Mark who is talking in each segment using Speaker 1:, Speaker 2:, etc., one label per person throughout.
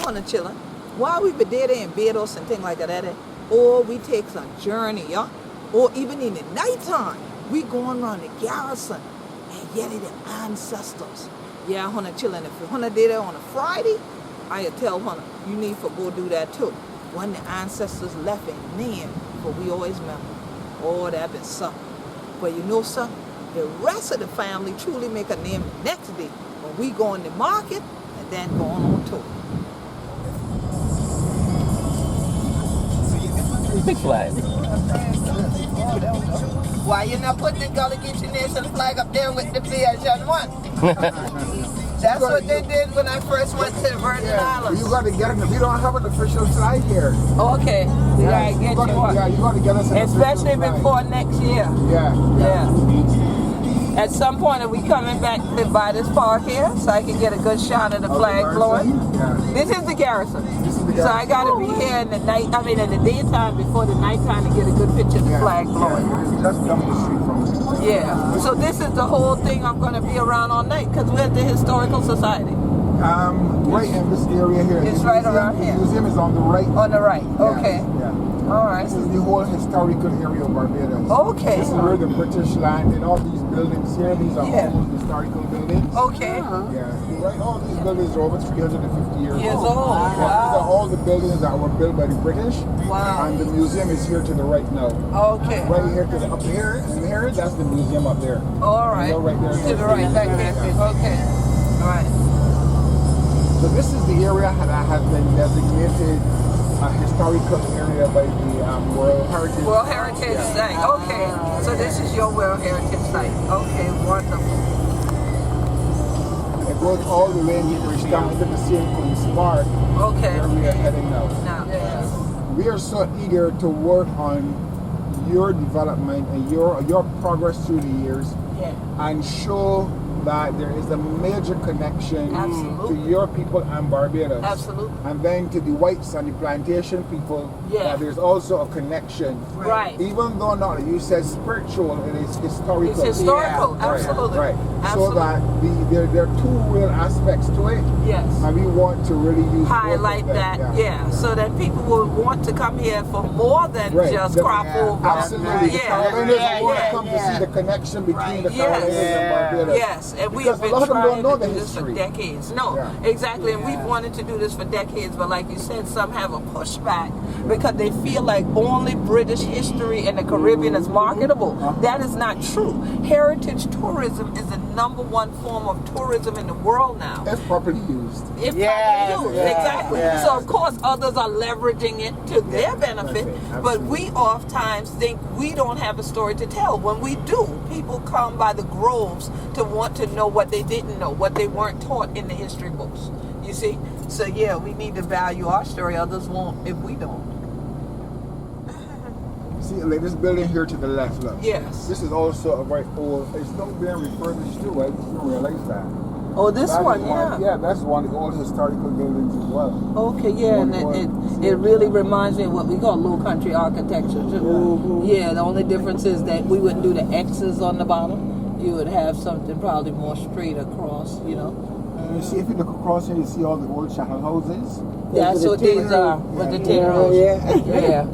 Speaker 1: on the chillin'. While we be there in Barbados and things like that, or we take some journey, yeah? Or even in the nighttime, we going around the garrison and getting the ancestors. Yeah, Hunter chillin'. If Hunter did it on a Friday, I tell Hunter, you need to go do that too. When the ancestors left in name, but we always remember, oh, that been something. But you know something? The rest of the family truly make a name the next day when we go in the market and then going on tour.
Speaker 2: Big flag.
Speaker 1: Why you not putting the Gullah Geechee Nation flag up there with the Bajan one? That's what they did when I first went to the Virgin Islands.
Speaker 3: You got to get it. We don't have an official flag here.
Speaker 1: Okay, we gotta get you one.
Speaker 3: Yeah, you got to get us an
Speaker 1: especially
Speaker 3: official
Speaker 1: before next year.
Speaker 3: Yeah.
Speaker 1: At some point, are we coming back to buy this park here so I can get a good shot of the flag blowing?
Speaker 3: Yeah.
Speaker 1: This is the garrison.
Speaker 3: So
Speaker 1: I got to be here in the night. I mean, in the daytime before the nighttime to get a good picture of the flag blowing.
Speaker 3: Yeah, just down the street from us.
Speaker 1: Yeah. So this is the whole thing. I'm going to be around all night because we're at the Historical Society.
Speaker 3: Right in this area here.
Speaker 1: It's right around here.
Speaker 3: The museum is on the right.
Speaker 1: On the right. Okay.
Speaker 3: Yeah.
Speaker 1: All right.
Speaker 3: This is the whole historical area of Barbados.
Speaker 1: Okay.
Speaker 3: This is where the British landed. All these buildings here, these are all historical buildings.
Speaker 1: Okay.
Speaker 3: Yeah. Right. All these buildings are over 350 years old.
Speaker 1: Years old.
Speaker 3: Yeah, these are all the buildings that were built by the British.
Speaker 1: Wow.
Speaker 3: And the museum is here to the right now.
Speaker 1: Okay.
Speaker 3: Right here to the up here, and here, that's the museum up there.
Speaker 1: All right.
Speaker 3: Right there.
Speaker 1: To the right, back there. Okay. All right.
Speaker 3: So this is the area that has been designated a historical area by the World Heritage.
Speaker 1: World Heritage Site. Okay. So this is your World Heritage Site. Okay, wonderful.
Speaker 3: It goes all the way down to the St. Queen's Park.
Speaker 1: Okay.
Speaker 3: Where we are heading now.
Speaker 1: Now.
Speaker 3: We are so eager to work on your development and your progress through the years, and show that there is a major connection to your people and Barbados.
Speaker 1: Absolutely.
Speaker 3: And then to the whites and the plantation people, that there's also a connection.
Speaker 1: Right.
Speaker 3: Even though not, you said spiritual, it is historical.
Speaker 1: It's historical, absolutely.
Speaker 3: Right.
Speaker 1: Absolutely.
Speaker 3: So that there are two real aspects to it.
Speaker 1: Yes.
Speaker 3: And we want to really use
Speaker 1: highlight that, so that people will want to come here for more than just crop over.
Speaker 3: Absolutely. The Carolinas want to come to see the connection between the Carolinas and Barbados.
Speaker 1: Yes, and we have been trying to do this for decades. No, exactly, and we've wanted to do this for decades, but like you said, some have a pushback because they feel like only British history in the Caribbean is marketable. That is not true. Heritage tourism is the #1 form of tourism in the world now.
Speaker 3: If properly used.
Speaker 1: If properly used, exactly. So of course others are leveraging it to their benefit, but we oftentimes think we don't have a story to tell. When we do, people come by the groves to want to know what they didn't know, what they weren't taught in the history books. You see? So yeah, we need to value our story. Others won't if we don't.
Speaker 3: See, like this building here to the left, look.
Speaker 1: Yes.
Speaker 3: This is also a very old, it's not being refurbished too, I just didn't realize that.
Speaker 1: Oh, this one,
Speaker 3: Yeah, that's one of the old historical buildings as well.
Speaker 1: Okay, yeah, and it really reminds me of what we call low country architecture too. Yeah, the only difference is that we wouldn't do the X's on the bottom. You would have something probably more straight across, you know.
Speaker 3: You see, if you look across here, you see all the old channel houses.
Speaker 1: That's what these are, with the tin roofs. Yeah,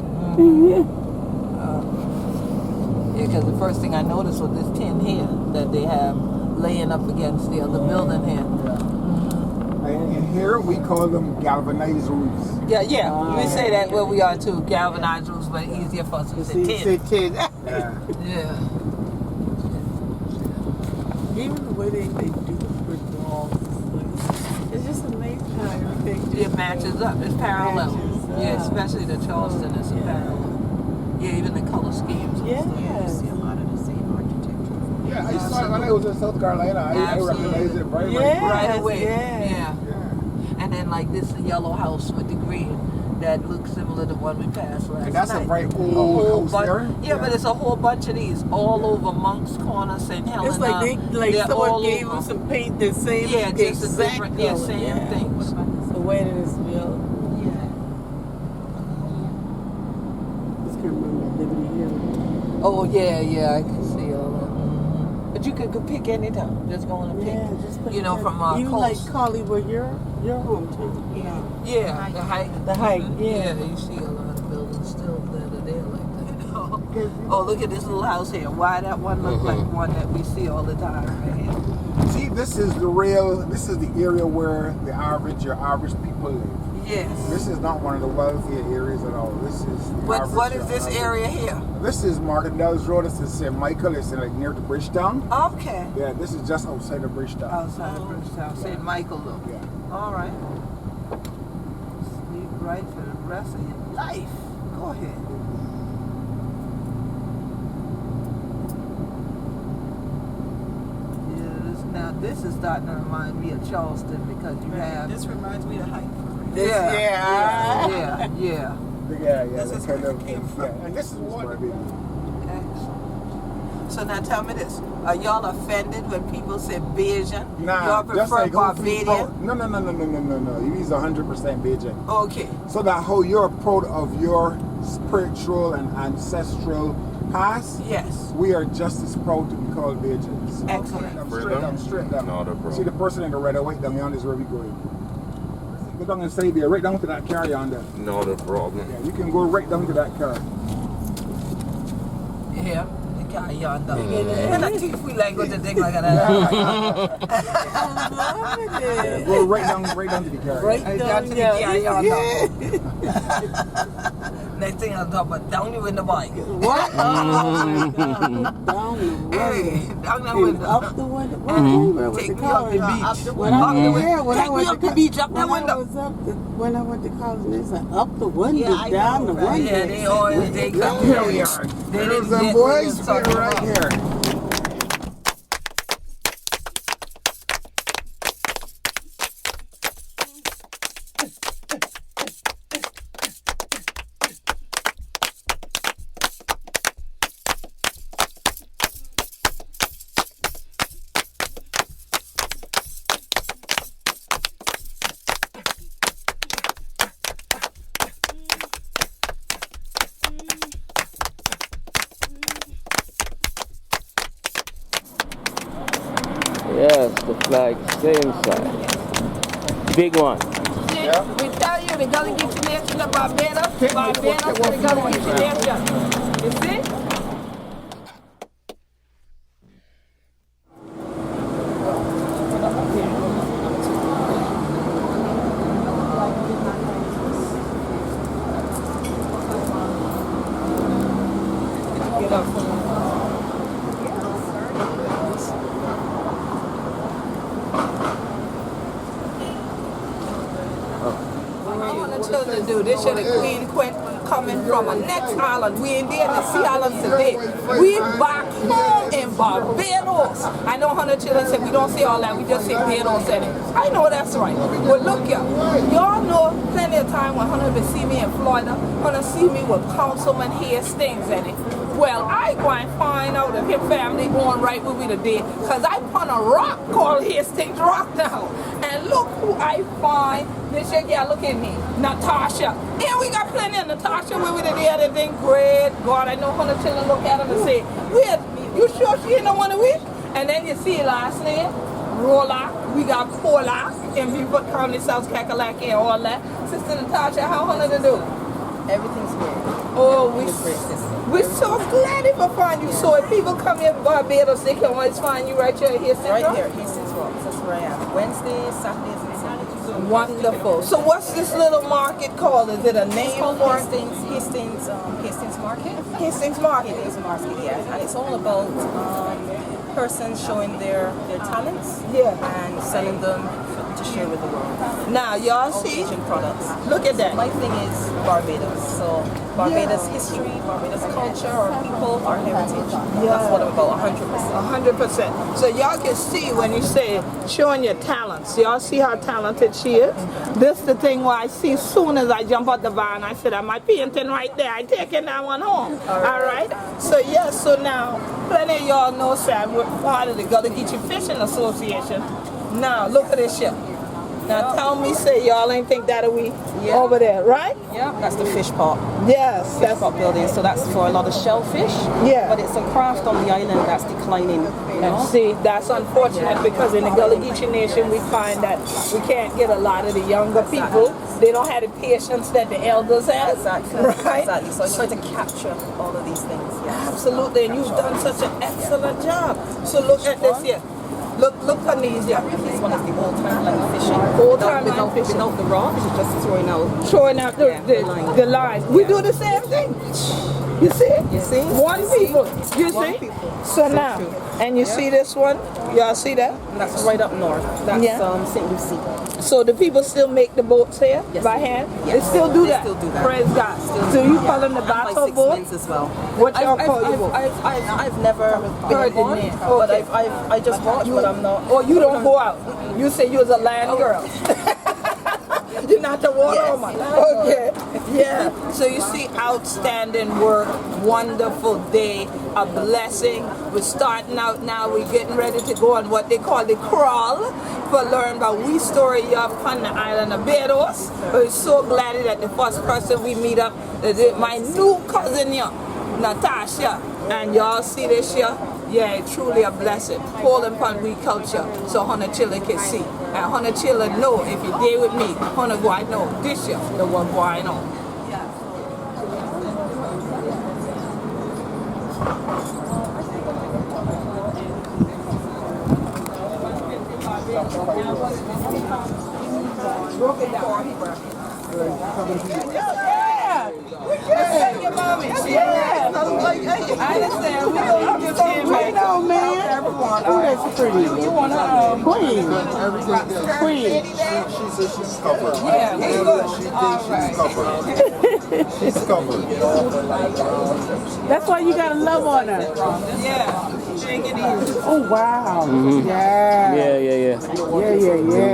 Speaker 1: because the first thing I noticed was this tin here that they have laying up against the other building here.
Speaker 3: And here we call them galvanized roofs.
Speaker 1: Yeah, we say that where we are too. Galvanized roofs, but easier for us to say tin. Yeah.
Speaker 4: Even the way they do the brick walls, it's just amazing how everything
Speaker 1: it matches up. It's parallel. Yeah, especially the Charleston is parallel. Yeah, even the color schemes.
Speaker 4: Yeah.
Speaker 5: You see a lot of the same architecture.
Speaker 3: Yeah, I saw it when I was in South Carolina. I recognized it right
Speaker 1: away. Yeah. And then like this yellow house with the green that looks similar to one we passed last night.
Speaker 3: That's a very old house there.
Speaker 1: Yeah, but it's a whole bunch of these all over Monk's Corner, St. Helena.
Speaker 4: It's like someone gave them some paint the same
Speaker 1: just different, same things.
Speaker 4: The way that it's built. Oh
Speaker 1: yeah, I can see all that. But But you could pick any time. Just go on and pick.
Speaker 4: Yeah, just pick
Speaker 1: You know, from
Speaker 4: even
Speaker 1: coast.
Speaker 4: like Carly, where your home too. You know.
Speaker 1: Yeah, the hike.
Speaker 4: The hike,
Speaker 1: Yeah,
Speaker 4: yeah.
Speaker 1: you see a lot of buildings still that are there like that. Oh, look at this little house here. Why that one look like one that we see all the time right here?
Speaker 3: See, this is the area where your average people live.
Speaker 1: Yes.
Speaker 3: This is not one of the wealthier areas at all. This is
Speaker 1: What is this area here?
Speaker 3: This is Martindale's Road. This is St. Michael. It's like near the Bridgetown.
Speaker 1: Okay.
Speaker 3: Yeah, this is just outside of Bridgetown.
Speaker 1: Outside of Bridgetown, St. Michael look.
Speaker 3: Yeah.
Speaker 1: All right. Sleep right for the rest of your life. Go ahead. Now this is starting to remind me of Charleston because you have
Speaker 5: This reminds me of hike for real.
Speaker 1: this,
Speaker 4: Yeah.
Speaker 1: yeah.
Speaker 3: Yeah,
Speaker 5: This is where it came from.
Speaker 3: Yeah, and this is Barbados.
Speaker 1: Excellent. So now tell me this: are y'all offended when people say Bajan?
Speaker 3: Nah,
Speaker 1: y'all
Speaker 3: just
Speaker 1: prefer
Speaker 3: like
Speaker 1: Barbadian?
Speaker 3: No. It is 100% Bajan.
Speaker 1: Okay.
Speaker 3: So that how you're proud of your spiritual and ancestral past,
Speaker 1: Yes.
Speaker 3: we are just as proud to be called Bajans.
Speaker 1: Excellent.
Speaker 3: Straight down.
Speaker 2: Not a problem.
Speaker 3: See the person in the red and white down yonder is where we going. Go down and stay there, right down to that car yonder.
Speaker 2: Not a problem.
Speaker 3: Yeah, you can go right down to that car.
Speaker 1: Yeah. The guy yonder. When I teach we like go to thing like that.
Speaker 3: Yeah, go right down to the car.
Speaker 4: Right
Speaker 1: Down
Speaker 4: down
Speaker 1: to the
Speaker 4: there.
Speaker 1: guy yonder. Next thing I talk about down the window bike.
Speaker 4: What? Oh my God. Down the window.
Speaker 1: Hey, down the
Speaker 4: And
Speaker 1: window.
Speaker 4: up the window. What chamber was
Speaker 1: Take
Speaker 4: the
Speaker 1: me up
Speaker 4: college?
Speaker 1: the beach.
Speaker 4: When I
Speaker 1: Up the
Speaker 4: was
Speaker 1: window.
Speaker 4: here, when I
Speaker 1: Take me
Speaker 4: went
Speaker 1: up the beach, up the
Speaker 4: when
Speaker 1: window.
Speaker 4: when I went to college, they said up the window,
Speaker 5: Yeah, I
Speaker 4: down
Speaker 5: know,
Speaker 4: the
Speaker 5: right?
Speaker 4: window.
Speaker 1: Yeah, they always they come
Speaker 3: Here we
Speaker 1: here.
Speaker 3: are.
Speaker 1: They
Speaker 3: There's
Speaker 1: didn't
Speaker 3: them
Speaker 1: get
Speaker 3: boys.
Speaker 1: what we was
Speaker 3: We're
Speaker 1: talking
Speaker 3: right
Speaker 1: about.
Speaker 3: here.
Speaker 6: Yes, the flag, same side. Big one.
Speaker 1: We tell you the Gullah Geechee Nation of Barbados, the Gullah Geechee Nation. You see? Get up. I want the children to do this. Should the Queen Quet coming from a next island. We ain't there in the Sea Islands today. We back home in Barbados. I know 100 children say we don't say all that. We just say Barbados in it. I know that's right. But look here. Y'all know plenty of time when 100 will see me in Florida. 100 see me with Councilman Hastings in it. Well, I go and find out if his family going right with me today, because I found a rock called Hastings Rock now. And look who I find. This young girl, look at me, Natasha. And we got plenty of Natasha with me today. They think great. God, I know 100 children look at her and say, wait, you sure she ain't no one of we? And then you see last name, Rolla. We got Cola in Beaufort County, South Kakalaki and all that. Sister Natasha, how 100 to do?
Speaker 5: Everything's good.
Speaker 1: Oh, we're
Speaker 5: Great,
Speaker 1: so glad if I find you. So if people come here to Barbados, they can always find you right here.
Speaker 5: Right here, Hastings Rocks. That's where I am. Wednesdays, Saturdays, and Sundays.
Speaker 1: Wonderful. So what's this little market called? Is it a
Speaker 5: It's
Speaker 1: name
Speaker 5: called
Speaker 1: for it?
Speaker 5: Hastings Market.
Speaker 1: Hastings Market.
Speaker 5: Hastings Market, yeah. And it's all about persons showing their talents
Speaker 1: Yeah.
Speaker 5: and selling them to share with the world.
Speaker 1: Now y'all
Speaker 5: All
Speaker 1: see,
Speaker 5: Asian products.
Speaker 1: look at that.
Speaker 5: My thing is Barbados. So Barbados history, Barbados culture, our people, our heritage. That's what I'm about 100%.
Speaker 1: 100%. So y'all can see when you say showing your talents. Y'all see how talented she is? This the thing where I see soon as I jump out the van, I said, my painting right there. I taking that one home. All right. So yes, so now plenty of y'all know Sam, we're part of the Gullah Geechee Fishing Association. Now look at this ship. Now tell me, say y'all ain't think that we over there, right?
Speaker 5: Yeah, that's the fish pot.
Speaker 1: Yes,
Speaker 5: Fish pot building. So that's for a lot of shellfish.
Speaker 1: Yeah.
Speaker 5: But it's a craft on the island that's declining
Speaker 1: And see, that's unfortunate because in the Gullah Geechee Nation we find that we can't get a lot of the younger people. They don't have the patience that the elders have.
Speaker 5: Exactly.
Speaker 1: Right?
Speaker 5: Exactly. So I try to capture all of these things. Yeah.
Speaker 1: Absolutely, and you've done such an excellent job. So look at this here. Look on these here.
Speaker 5: This one is the old time line fishing.
Speaker 1: Old time line fishing.
Speaker 5: Without the rod, it's just throwing out.
Speaker 1: Showing out the line. We do the same thing. You see?
Speaker 5: You see?
Speaker 1: One people. You
Speaker 5: One
Speaker 1: see?
Speaker 5: people.
Speaker 1: So now, and you see this one? Y'all see that?
Speaker 5: And that's right up north. That's
Speaker 1: Yeah.
Speaker 5: St. Lucie.
Speaker 1: So the people still make the boats here by hand?
Speaker 5: Yes.
Speaker 1: They still do
Speaker 5: They
Speaker 1: that?
Speaker 5: still do that.
Speaker 1: Praise God. So you call them the battle
Speaker 5: Six
Speaker 1: boat?
Speaker 5: men's as well.
Speaker 1: What y'all call your boat?
Speaker 5: I've never
Speaker 1: Heard
Speaker 5: been
Speaker 1: the
Speaker 5: on,
Speaker 1: name.
Speaker 5: but
Speaker 1: Okay.
Speaker 5: I just watch, but I'm not.
Speaker 1: Or you don't go out? You say you was a land girl. You're not the water woman. Okay. Yeah. So you see, outstanding work, wonderful day, a blessing. We're starting out now. We're getting ready to go on what they call the crawl for learn about we story up on the island of Barbados. We're so glad that the first person we meet up is my new cousin here, Natasha. And y'all see this here? Yeah, truly a blessing. Poland upon we culture, so Honna children can see. And Honna children know if you deal with me, Honna go I know this year, the one going on. Yeah! Thank you, mommy. Yeah! I understand. We don't give him
Speaker 4: Wait on, man.
Speaker 1: everyone.
Speaker 4: Oh, that's pretty.
Speaker 1: You want to,
Speaker 4: Queen. Queen.
Speaker 2: She says she's covered.
Speaker 1: yeah, we good.
Speaker 2: She
Speaker 1: All
Speaker 2: thinks
Speaker 1: right.
Speaker 2: she's covered. She's covered.
Speaker 4: That's why you gotta love on her.
Speaker 1: Yeah, take it easy.
Speaker 4: Oh, wow.
Speaker 6: Yeah,
Speaker 4: Yeah.
Speaker 6: yeah, yeah.
Speaker 4: Yeah, yeah, yeah.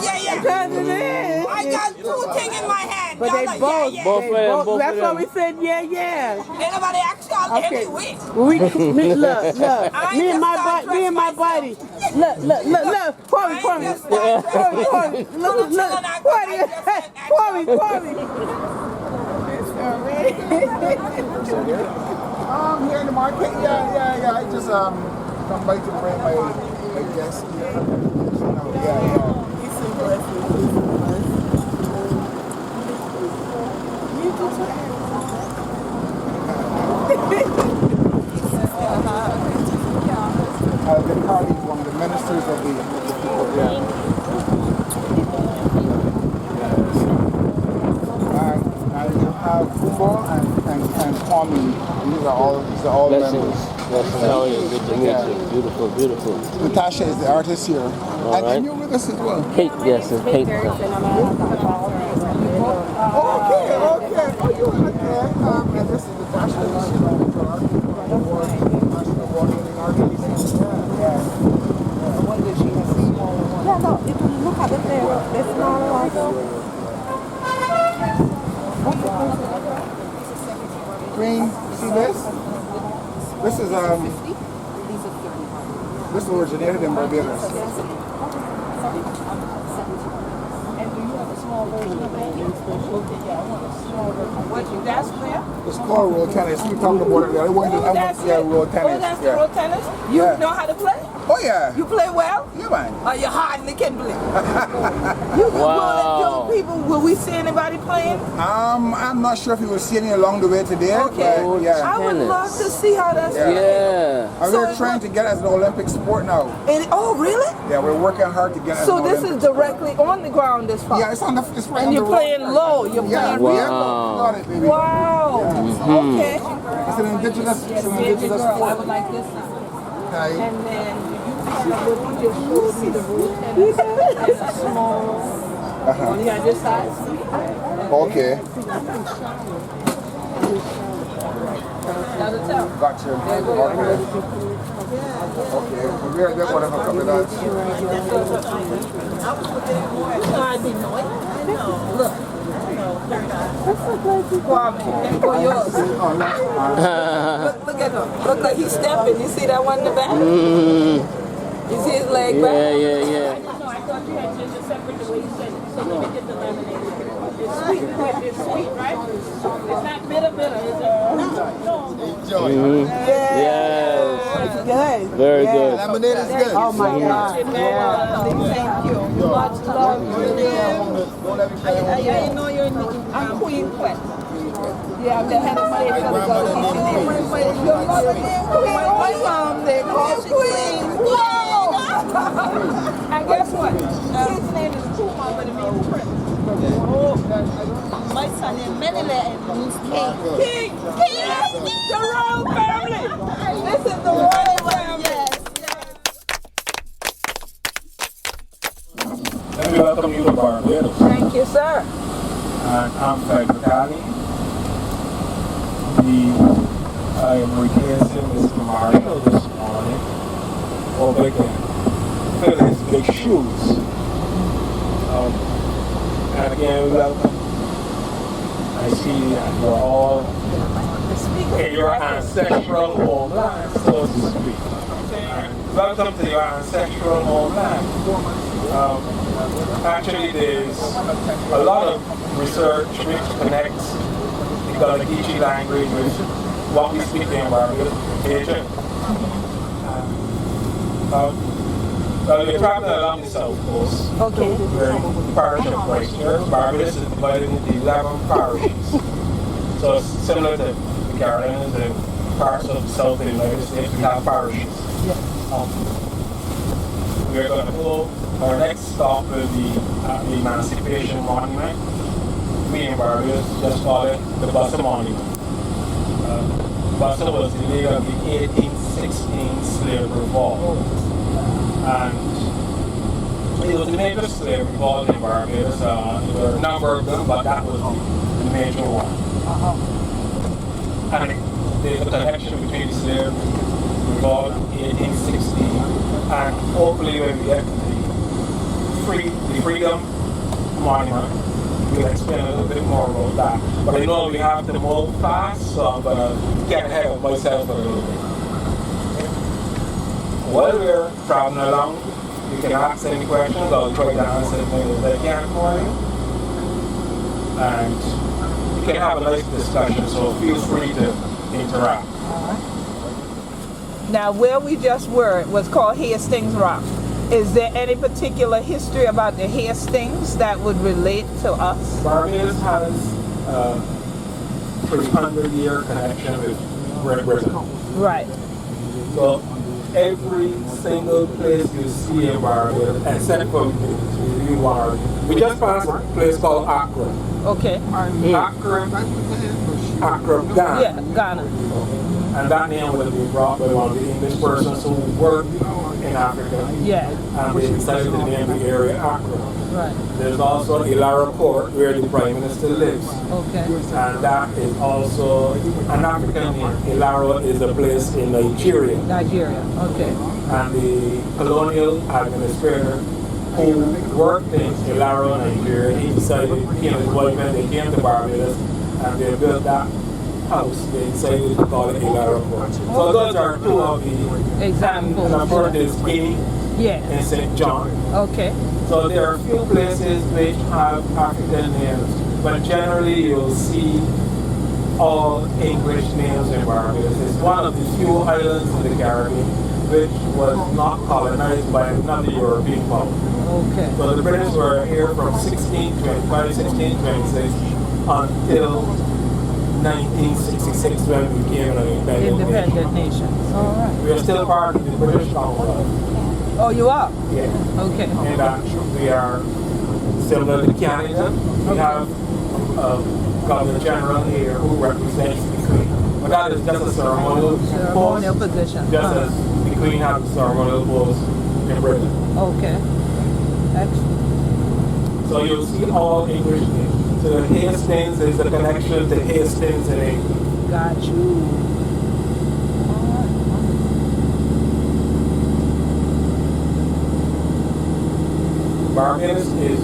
Speaker 1: Yeah.
Speaker 4: Because it is.
Speaker 1: I got two things in my hand.
Speaker 4: But they
Speaker 1: Y'all
Speaker 4: both,
Speaker 1: yeah.
Speaker 6: Both
Speaker 4: they
Speaker 6: of them,
Speaker 4: both.
Speaker 6: both
Speaker 4: That's
Speaker 6: of
Speaker 4: why
Speaker 6: them.
Speaker 4: we said yeah, yeah.
Speaker 1: Ain't nobody ask y'all
Speaker 4: Okay.
Speaker 1: anyway.
Speaker 4: Look. Me and my buddy. Look. Pour me.
Speaker 3: Here in the market, yeah. I just come by to bring my guests here. Yeah. The party is one of the ministers of the people here. And you have Kumbo and Kwame. These are all
Speaker 6: Blessings.
Speaker 3: members.
Speaker 6: Blessings. How are you? Good to meet you. Beautiful, beautiful.
Speaker 3: Natasha is the artist here.
Speaker 6: right.
Speaker 3: And you're with us as well.
Speaker 6: Kate, yes, it's Kate.
Speaker 3: Okay. Oh, you okay. And this is Natasha. She's on the tour. National Award-winning artist. Yeah. I wonder if she has a smaller one.
Speaker 5: Yeah, no, you can look at it there. There's no
Speaker 3: Green, see this? This is this originated in Barbados.
Speaker 1: That's where?
Speaker 3: It's called road tennis. We talked about it. I want to road tennis.
Speaker 1: Oh, that's the
Speaker 3: Yeah.
Speaker 1: road tennis? You know how to play?
Speaker 3: Oh yeah.
Speaker 1: You play well?
Speaker 3: Yeah, man.
Speaker 1: Oh, you hardly can play. You can
Speaker 6: Wow.
Speaker 1: young people. Will we see anybody playing?
Speaker 3: I'm not sure if you will see any along the way today.
Speaker 1: Okay.
Speaker 3: But, yeah.
Speaker 1: I would love to see how that's
Speaker 3: Yeah.
Speaker 1: played.
Speaker 6: Yeah.
Speaker 3: And
Speaker 1: So
Speaker 3: we're
Speaker 1: it's
Speaker 3: trying to get as an Olympic sport now.
Speaker 1: Oh, really?
Speaker 3: Yeah, we're working hard to get as
Speaker 1: So
Speaker 3: an
Speaker 1: this
Speaker 3: Olympic
Speaker 1: is directly on the ground this far?
Speaker 3: Yeah, it's on the it's right
Speaker 1: And
Speaker 3: on
Speaker 1: you're
Speaker 3: the road.
Speaker 1: playing low. You're
Speaker 3: Yeah,
Speaker 1: playing
Speaker 3: yeah.
Speaker 6: Wow.
Speaker 3: Got it, baby.
Speaker 1: Wow. Okay.
Speaker 3: It's an indigenous
Speaker 1: Girl, I
Speaker 3: sport.
Speaker 1: would like this.
Speaker 3: Okay.
Speaker 1: And then you just showed me the root and a small. Yeah, this size.
Speaker 3: Okay.
Speaker 1: Another tell.
Speaker 3: Gotcha. Okay. Okay. We're going to have a couple of that.
Speaker 1: I didn't know it. I know. Look. Kwame, for yours. Look at him. Look like he's stepping. You see that one in the back? You see his leg back?
Speaker 6: Yeah.
Speaker 1: No, I thought you had ginger separate the way you said it. So let me get the lemonade. It's sweet, it's sweet, right? It's not bitter, it's
Speaker 3: Enjoy.
Speaker 6: Yes.
Speaker 4: Good.
Speaker 6: Very good.
Speaker 2: Lemonade is good.
Speaker 4: Oh my God. Yeah.
Speaker 1: Thank you. Much love. I know your name. I'm Queen Quet. Yeah, I'm the head of state for the Gullah Geechee. Your mother named Queen. My mom they call Queen. Wow! And guess what? His name is Kuma, but it means Prince.
Speaker 7: My son in Manila and means king.
Speaker 1: King! King! The royal family! This is the royal family!
Speaker 7: Yes.
Speaker 8: Let me welcome you to Barbados.
Speaker 1: Thank you, sir.
Speaker 8: And I'm Fred Battali. I am replacing Mr. Mario this morning. Hope I can fill his big shoes. And again, welcome. I see that you're all in your ancestral homeland, so to speak. And welcome to your ancestral homeland. Actually, there's a lot of research which connects the Gullah Geechee language with what we speak in Barbados, Geechee. Well, we're traveling along the south coast.
Speaker 1: Okay.
Speaker 8: We're in the parish of Quet. Barbados is divided into 11 parishes. So it's similar to the Carolinas and parts of the south of the United States, we have parishes. We're going to go, our next stop will be at the Emancipation Monument. We in Barbados just call it the Bussa Monument. Bussa was the day of the 1816 slave revolt. And it was the major slave revolt in Barbados. There were a number of them, but that was the major one. And there's a connection between the slave revolt in 1816 and hopefully when we get the Freedom Monument, we'll explain a little bit more about that. But I know we have to move fast, so I'm going to get ahead of myself a little bit. While we're traveling along, you can ask any questions. I'll try to answer as many as I can for you. And you can have a nice discussion, so feel free to interact.
Speaker 1: Now, where we just were was called Hastings Rock. Is there any particular history about the Hastings that would relate to us?
Speaker 8: Barbados has a 300-year connection with Great Britain.
Speaker 1: Right.
Speaker 8: So every single place you see in Barbados, except for we just passed a place called Accra.
Speaker 1: Okay.
Speaker 8: Accra, Ghana.
Speaker 1: Yeah, Ghana.
Speaker 8: And that name was brought by one of the English persons who worked in Africa.
Speaker 1: Yeah.
Speaker 8: And they decided to name the area Accra.
Speaker 1: Right.
Speaker 8: There's also Ilara Port where the Prime Minister lives.
Speaker 1: Okay.
Speaker 8: And that is also an African name. Ilara is a place in Nigeria.
Speaker 1: Nigeria. Okay.
Speaker 8: And the colonial administrator who worked in Ilara, Nigeria, he decided, he and his wife, when they came to Barbados and they built that house, they decided to call it Ilara Port. So those are two of the examples. And of course there's Guinea and St. John.
Speaker 1: Okay.
Speaker 8: So there are a few places which have African names, but generally you'll see all English names in Barbados. It's one of the few islands in the Caribbean which was not colonized by another European power.
Speaker 1: Okay.
Speaker 8: So the British were here from 1625, 1626 until 1966 when we became an independent nation.
Speaker 1: All right.
Speaker 8: We are still part of the British Commonwealth.
Speaker 1: Oh, you are?
Speaker 8: Yeah.
Speaker 1: Okay.
Speaker 8: And we are similar to Canada. We have a Governor General here who represents the Queen. But that is just a ceremonial
Speaker 1: position.
Speaker 8: Just as the Queen has a ceremonial post in Britain.
Speaker 1: Okay. Excellent.
Speaker 8: So you'll see all English names. So Hastings is a connection to Hastings in England.
Speaker 1: Got you.
Speaker 8: Barbados is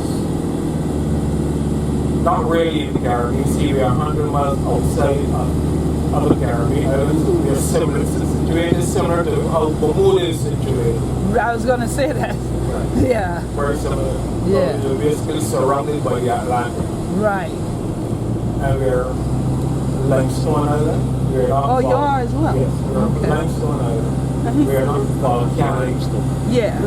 Speaker 8: not really in the Caribbean. See, we are 100 miles outside of the Caribbean islands. We are similar to how Bermuda is situated.
Speaker 1: I was going to say that.
Speaker 8: Right.
Speaker 1: Yeah.
Speaker 8: Very similar.
Speaker 1: Yeah.
Speaker 8: So we're basically surrounded by the Atlantic.
Speaker 1: Right.
Speaker 8: And we're Limestone Island. We're not
Speaker 1: you are as well?
Speaker 8: Yes, we're
Speaker 1: okay.
Speaker 8: Limestone Island. We are not volcanic.
Speaker 1: Yeah.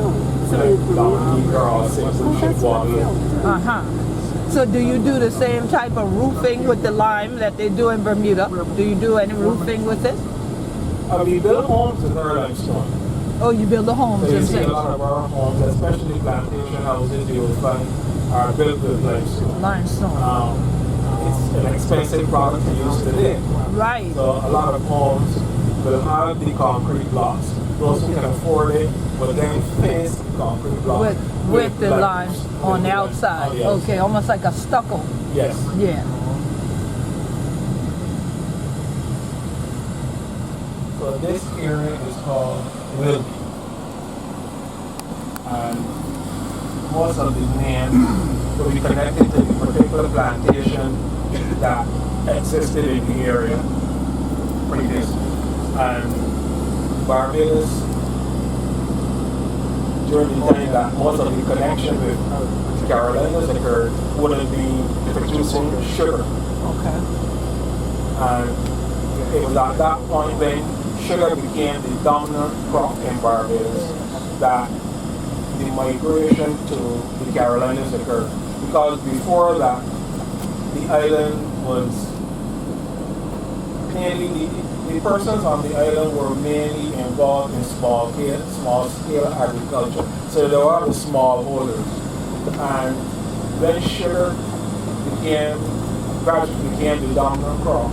Speaker 8: Like Donkey or Simpson Waterloo.
Speaker 1: So do you do the same type of roofing with the lime that they do in Bermuda? Do you do any roofing with it?
Speaker 8: We build homes in our limestone.
Speaker 1: Oh, you build the homes
Speaker 8: So you
Speaker 1: and
Speaker 8: see a
Speaker 1: things.
Speaker 8: lot of our homes, especially plantation houses, you will find are built with limestone.
Speaker 1: Limestone.
Speaker 8: It's an expensive product to use today.
Speaker 1: Right.
Speaker 8: So a lot of homes will have the concrete blocks. Those who can afford it will then face the concrete block
Speaker 1: With the lime on the outside.
Speaker 8: On the outside.
Speaker 1: Okay, almost like a stucco.
Speaker 8: Yes.
Speaker 1: Yeah.
Speaker 8: So this area is called Wilkie. And most of the land will be connected to the particular plantation that existed in the area previously. And Barbados, during the time that most of the connection with the Carolinas occurred, would have been producing sugar.
Speaker 1: Okay.
Speaker 8: And it was at that point when sugar became the dominant crop in Barbados that the migration to the Carolinas occurred. Because before that, the island was mainly, the persons on the island were mainly involved in small scale agriculture. So they were the small holders. And when sugar gradually became the dominant crop,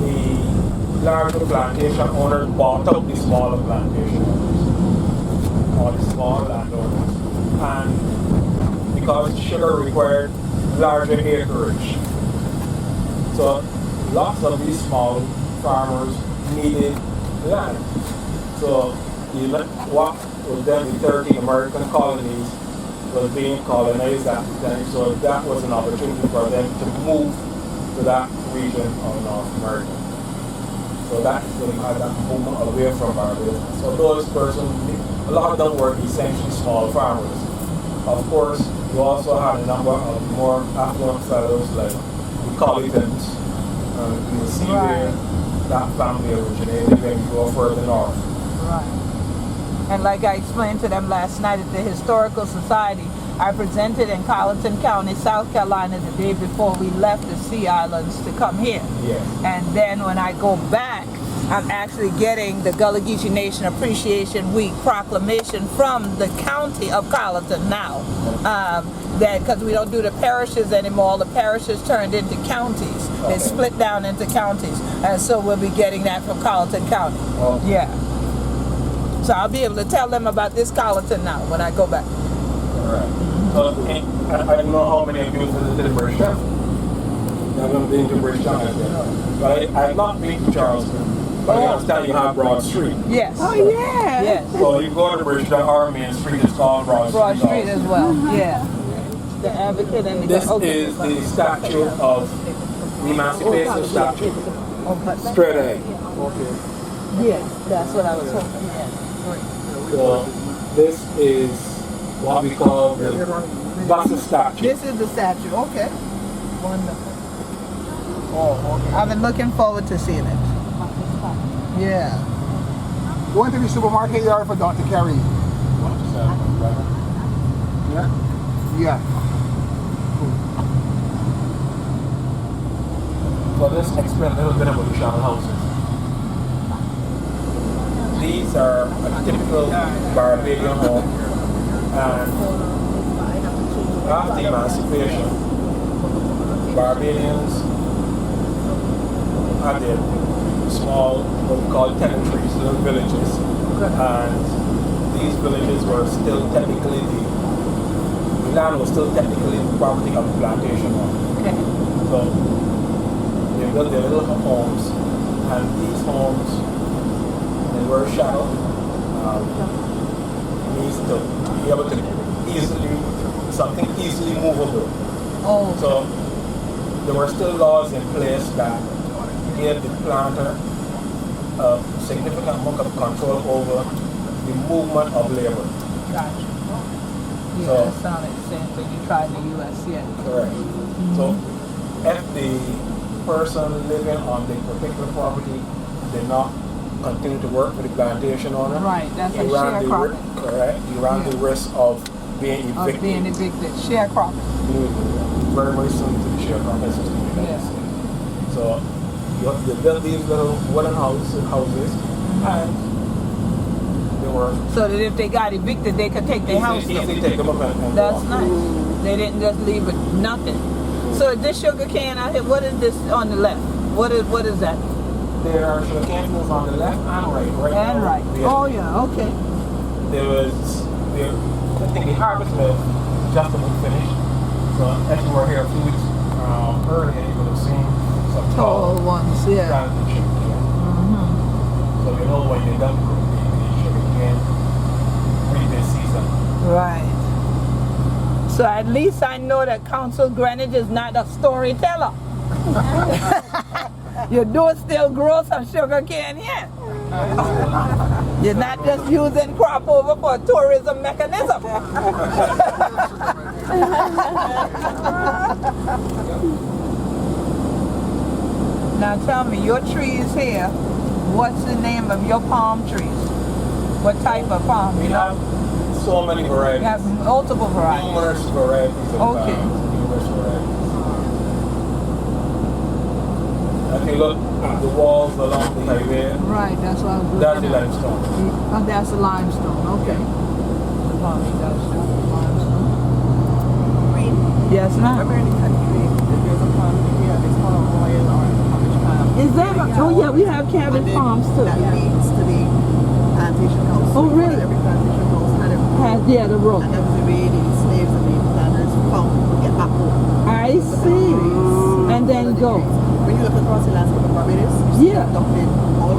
Speaker 8: the larger plantation owners bought up the smaller plantation owners, or the small landowners. And because sugar required larger acreage, so lots of these small farmers needed land. So what was then the 30 American colonies was being colonized at the time, so that was an opportunity for them to move to that region of North America. So that's when we had that movement away from Barbados. So those persons, a lot of them were essentially small farmers. Of course, you also had a number of more affluent fellows like the Colletons. You will see where that family originated when you go further north.
Speaker 1: Right. And like I explained to them last night at the Historical Society, I presented in Colleton County, South Carolina the day before we left the Sea Islands to come here.
Speaker 8: Yes.
Speaker 1: And then when I go back, I'm actually getting the Gullah Geechee Nation Appreciation Week proclamation from the county of Colleton now. That because we don't do the parishes anymore, the parishes turned into counties. They split down into counties. And so we'll be getting that from Colleton County.
Speaker 8: Okay.
Speaker 1: Yeah. So I'll be able to tell them about this Colleton now when I go back.
Speaker 8: Alright. So, I don't know how many of you visited British Town. You haven't been to British Town yet. But I have not been to Charleston. But I understand you have Broad Street.
Speaker 1: Yes.
Speaker 4: Oh, yeah.
Speaker 1: Yes.
Speaker 8: So you go to British Town, our main street is called Broad Street.
Speaker 1: Broad Street
Speaker 8: also.
Speaker 1: as well. Yeah. The advocate and the
Speaker 8: This is the statue of the Emancipation statue. Straight ahead.
Speaker 1: Yes, that's what I was hoping. Yeah.
Speaker 8: So this is what we call the Buster statue.
Speaker 1: This is the statue. Okay. Wonderful. Oh, okay. I've been looking forward to seeing it. Yeah.
Speaker 3: Going to the supermarket yard for Dr. Carey. Yeah? Yeah.
Speaker 8: So let's explain a little bit about the shadow houses. These are a typical Barbadian home, and after emancipation, Barbadians had their small, what we call tenantries, little villages, and these villages were still technically the land was still technically the property of the plantation owner.
Speaker 1: Okay.
Speaker 8: So they built their little homes, and these homes, they were shuttled. Means to be able to something easily movable.
Speaker 1: Oh.
Speaker 8: So there were still laws in place that gave the planter a significant amount of control over the movement of labor.
Speaker 1: Gotcha. Yeah,
Speaker 8: So-
Speaker 1: that sounded the same thing you tried in the U.S. Yeah.
Speaker 8: Correct. So if the person living on the particular property did not continue to work for the plantation owner.
Speaker 1: Right, that's a
Speaker 8: He ran the
Speaker 1: sharecropping.
Speaker 8: correct. He ran the risk of being
Speaker 1: Of
Speaker 8: evicted.
Speaker 1: being evicted. Sharecropping.
Speaker 8: Very, very similar to the sharecropping system in the United
Speaker 1: Yeah.
Speaker 8: States. So you build these little wooden houses, and they were
Speaker 1: So that if they got evicted, they could take their house.
Speaker 8: easily take them up and
Speaker 1: That's
Speaker 8: go.
Speaker 1: nice. They didn't just leave it nothing. So this sugar can out here, what is this on the left? What is that?
Speaker 8: There are sugar cane fields on the left and right.
Speaker 1: And
Speaker 8: now,
Speaker 1: right.
Speaker 8: there-
Speaker 1: Oh yeah, okay.
Speaker 8: There was I think the harvest mill just about finished. So as you were here a few weeks earlier, you would have seen some
Speaker 1: Tall ones, yeah.
Speaker 8: planted sugar cane. So you know when you're done with the sugar cane reaping season.
Speaker 1: Right. So at least I know that Council Greenwich is not a storyteller. You do still grow some sugar cane here. You're not just using crop over for a tourism mechanism. Now tell me, your trees here, what's the name of your palm trees? What type of palm?
Speaker 8: We have so many varieties.
Speaker 1: You have multiple varieties.
Speaker 8: Numerous varieties of
Speaker 1: Okay.
Speaker 8: numerous varieties. If you look at the walls along the highway,
Speaker 1: Right, that's what I was looking
Speaker 8: that's the
Speaker 1: at.
Speaker 8: limestone.
Speaker 1: Oh, that's the limestone, okay. Yes, ma'am. Is that, oh yeah, we have cabbage farms too.
Speaker 4: That leads to the plantation house.
Speaker 1: Oh, really?
Speaker 4: Every plantation house had a road.
Speaker 1: Yeah, the road.
Speaker 4: And that was the way the slaves and the planters found to get back home.
Speaker 1: I see. And then go.
Speaker 4: When you look across the landscape of Barbados, you see
Speaker 1: Yeah.
Speaker 4: dumpling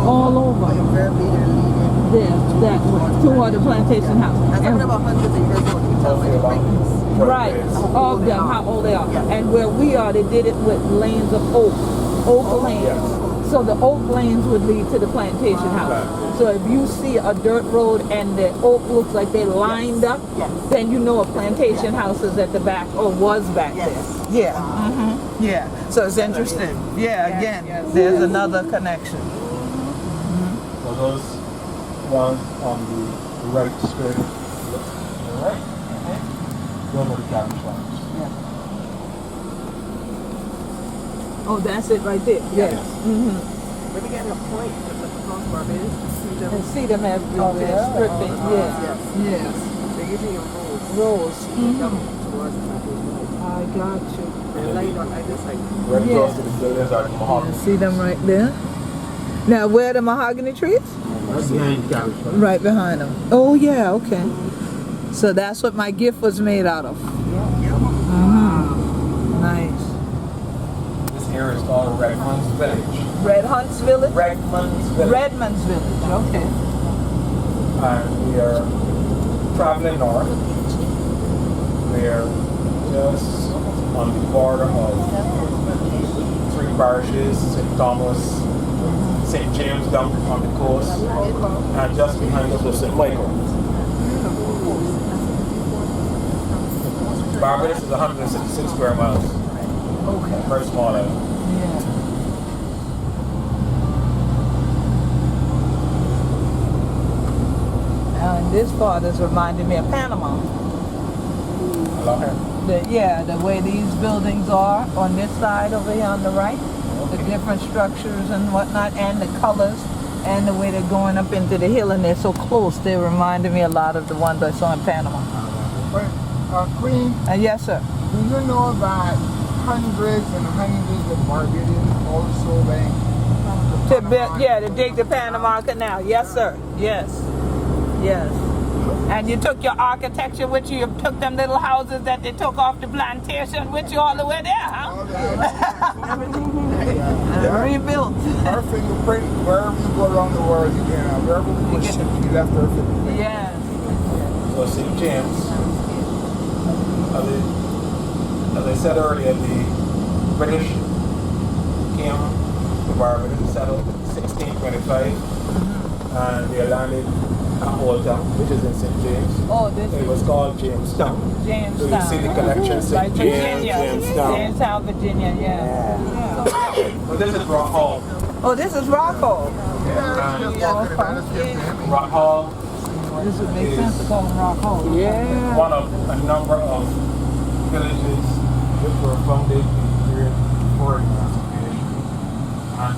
Speaker 1: All over.
Speaker 4: But invariably they're leading
Speaker 1: There, that way, toward the plantation house.
Speaker 4: And talking
Speaker 1: And-
Speaker 4: about hundreds of years ago, you can tell by the brightness.
Speaker 1: Right, of them, how old they are. And where we are, they did it with lanes of oak lanes. So the oak lanes would lead to the plantation house. So if you see a dirt road and the oak looks like they lined up, then you know a plantation house is at the back or was back there. Yeah, yeah. So it's interesting. Yeah, again, there's another connection.
Speaker 8: So those ones on the right straight, right? Those are the cabbage farms.
Speaker 1: Oh, that's it right there. Yes.
Speaker 4: We're getting a point across Barbados to see them.
Speaker 1: And see them everywhere, stripping. Yes. Yes.
Speaker 4: They're usually in rows.
Speaker 1: Rows.
Speaker 4: Towards the plantation.
Speaker 1: I got you.
Speaker 4: They're lined on either side.
Speaker 8: Right across to the buildings are the mahogany.
Speaker 1: See them right there? Now, where are the mahogany trees?
Speaker 8: Right behind the cabbage farm.
Speaker 1: Right behind them. Oh, yeah, okay. So that's what my gift was made out of. Nice.
Speaker 8: This area is called Redmond's Village.
Speaker 1: Red Hunts Village?
Speaker 8: Redmond's Village.
Speaker 1: Redmond's Village, okay.
Speaker 8: And we are traveling north. We are just on the border of three parishes, St. Thomas, St. James down on the coast, and just behind us was St. Michael. Barbados is 166 square miles.
Speaker 1: Okay.
Speaker 8: Very small island.
Speaker 1: Yeah. And this part is reminding me of Panama.
Speaker 8: Along here.
Speaker 1: The way these buildings are on this side over here on the right, the different structures and whatnot, and the colors, and the way they're going up into the hill, and they're so close. They reminded me a lot of the ones I saw in Panama.
Speaker 3: But, Queen,
Speaker 1: Yes, sir.
Speaker 3: do you know that hundreds and hundreds of Barbadians also went
Speaker 1: To build, to dig the Panama Canal. Yes, sir. Yes. Yes. And you took your architecture with you. You took them little houses that they took off the plantation with you all the way there, huh? Rebuilt.
Speaker 3: Our fingerprint, wherever you go around the world, you can, wherever we were shipped, we left our fingerprint.
Speaker 1: Yes.
Speaker 8: So St. James, as I said earlier, the British came to Barbados and settled in 1625, and they landed at Old Town, which is in St. James.
Speaker 1: Oh, this
Speaker 8: It was called Jamestown.
Speaker 1: Jamestown.
Speaker 8: So you see the connection, St.
Speaker 1: Like
Speaker 8: James,
Speaker 1: Virginia.
Speaker 8: Jamestown.
Speaker 1: Jamestown, Virginia, yeah.
Speaker 8: But this is Rock Hall.
Speaker 1: Oh, this is Rockall.
Speaker 8: Rock Hall
Speaker 1: This would make sense to call them Rock Hall.
Speaker 6: Yeah.
Speaker 8: one of a number of villages which were founded in the period before emancipation. And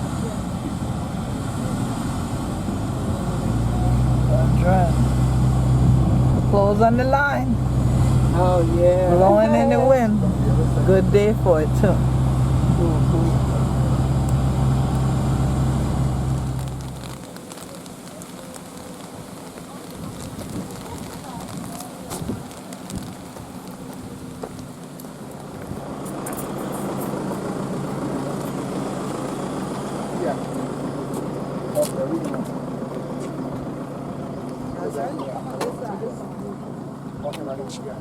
Speaker 1: That's right. Clothes on the line,
Speaker 6: Oh, yeah.
Speaker 1: blowing in the wind. Good day for it too.
Speaker 3: Yeah. Okay, we can. Okay, right here. Yeah.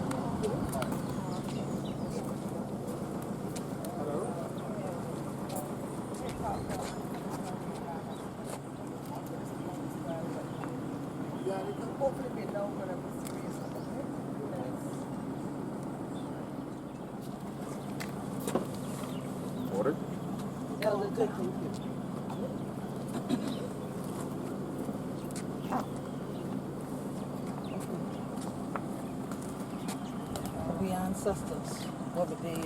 Speaker 3: Order.
Speaker 1: We ancestors, whether they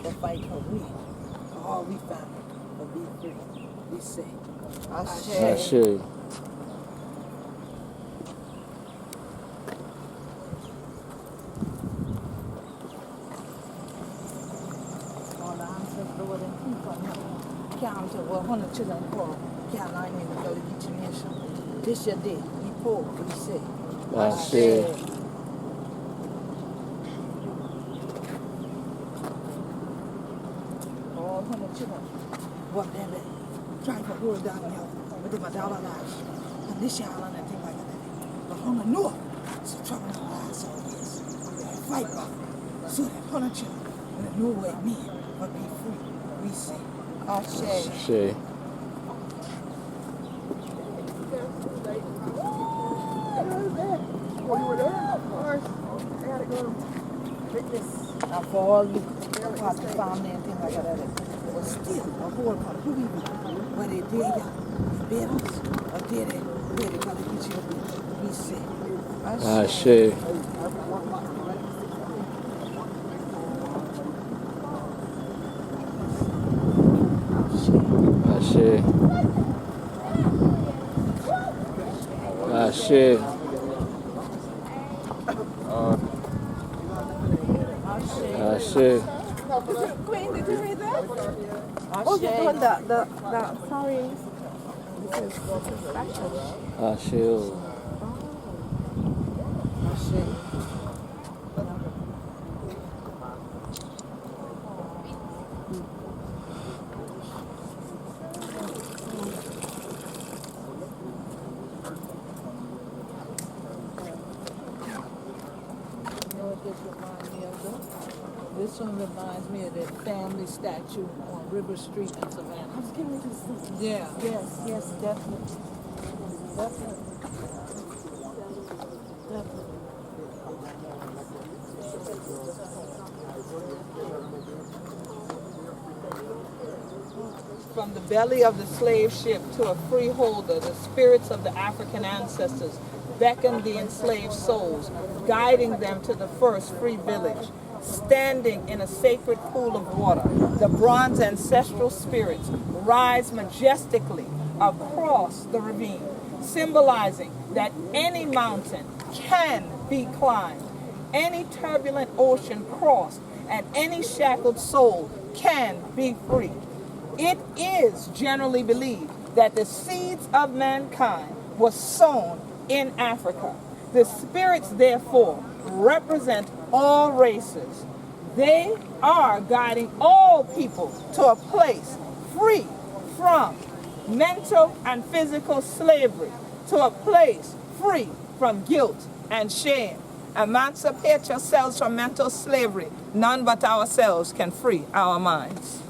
Speaker 1: will fight for we, all we family, will be free. We say,
Speaker 6: Ashe.
Speaker 1: all the ancestors were in people count to what 100 children call Caroline in the Gullah Geechee Nation. This your day, we poor, we say.
Speaker 6: Ashe.
Speaker 1: All 100 children, what they try to hold down here with the Madala lives. And this island and things like that. But on the north, it's a trouble in the last all this. They fight back. So that 100 children, with no way me, but be free, we say. Ashe.
Speaker 6: Ashe.
Speaker 1: And for all you part the family and things like that, but still a whole part who we be, where they did ya, in Barbados, or did they, where they gonna get you, we say.
Speaker 6: Ashe. Ashe. Ashe. Ashe.
Speaker 4: Queen, did you read that? Oh, you're doing the sorry. This is special.
Speaker 6: Ashe.
Speaker 1: This one reminds me of that family statue on River Street in Savannah.
Speaker 4: I was getting ready to say.
Speaker 1: Yeah.
Speaker 4: Yes, definitely. Definitely.
Speaker 1: From the belly of the slave ship to a freeholder, the spirits of the African ancestors beckoned the enslaved souls, guiding them to the first free village. Standing in a sacred pool of water, the bronze ancestral spirits rise majestically across the ravine, symbolizing that any mountain can be climbed, any turbulent ocean crossed, and any shackled soul can be free. It is generally believed that the seeds of mankind were sown in Africa. The spirits, therefore, represent all races. They are guiding all people to a place free from mental and physical slavery, to a place free from guilt and shame. Emancipate yourselves from mental slavery. None but ourselves can free our minds.